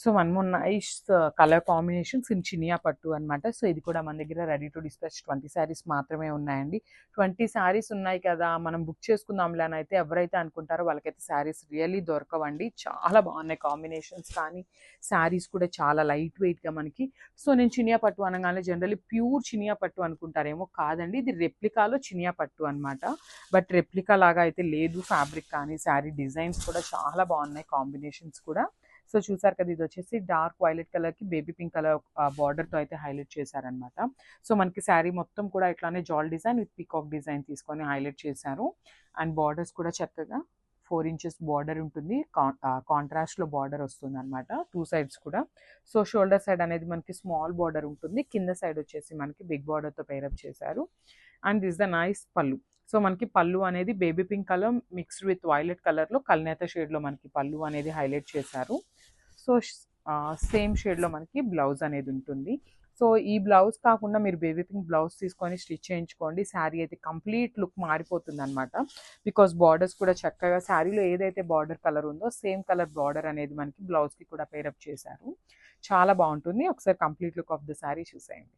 So one more nice colour combinations in Chiniya పట్టు అనమాట. So ఇది కూడా మన దగ్గర రెడీ టు డిస్పాచ్ 20 శారీస్ మాత్రమే ఉన్నాయండి. 20 శారీస్ ఉన్నాయి కదా మనం బుక్ చేసుకుందాంలే అని అయితే ఎవరైతే అనుకుంటారో వాళ్ళకైతే శారీస్ రియల్లీ దొరకవండి. చాలా బాగున్నాయి కాంబినేషన్స్, కానీ శారీస్ కూడా చాలా లైట్ వెయిట్గా మనకి. సో నేను చినియా పట్టు అనగానే జనరల్లీ ప్యూర్ చినియా పట్టు అనుకుంటారేమో, కాదండి, ఇది రెప్లికాలో చినియా పట్టు అనమాట. బట్ రెప్లికా లాగా అయితే లేదు. ఫ్యాబ్రిక్ కానీ శారీ డిజైన్స్ కూడా చాలా బాగున్నాయి, కాంబినేషన్స్ కూడా. సో చూసారు కదా, ఇది వచ్చేసి డార్క్ వైలెట్ కలర్కి బేబీ పింక్ కలర్ బార్డర్తో అయితే హైలైట్ చేశారనమాట. సో మనకి శారీ మొత్తం కూడా ఇట్లానే జాల్ డిజైన్ విత్ పీకాక్ డిజైన్ తీసుకొని హైలైట్ చేశారు. అండ్ బార్డర్స్ కూడా చక్కగా 4 ఇంచెస్ బార్డర్ ఉంటుంది, కాంట్రాస్ట్లో బార్డర్ వస్తుంది అనమాట 2 సైడ్స్ కూడా. సో షోల్డర్ సైడ్ అనేది మనకి స్మాల్ బార్డర్ ఉంటుంది, కింద సైడ్ వచ్చేసి మనకి బిగ్ బార్డర్తో పేరప్ చేశారు. అండ్ దిస్ ద నైస్ పళ్ళు. సో మనకి పళ్ళు అనేది baby pink colour mixed with violet కలర్లో కల్నేత షేడ్లో మనకి పళ్ళు అనేది హైలైట్ చేశారు. సో సేమ్ షేడ్లో మనకి బ్లౌజ్ అనేది ఉంటుంది. సో ఈ బ్లౌజ్ కాకుండా మీరు బేబీ పింక్ బ్లౌజ్ తీసుకొని స్టిచ్ చేయించుకోండి, శారీ అయితే కంప్లీట్ లుక్ మారిపోతుంది అనమాట. బికాస్ బార్డర్స్ కూడా చక్కగా శారీలో ఏదైతే బార్డర్ కలర్ ఉందో సేమ్ కలర్ బార్డర్ అనేది మనకి బ్లౌజ్కి కూడా పేరప్ చేశారు. చాలా బాగుంటుంది. ఒకసారి complete look of the sari చూసేయండి.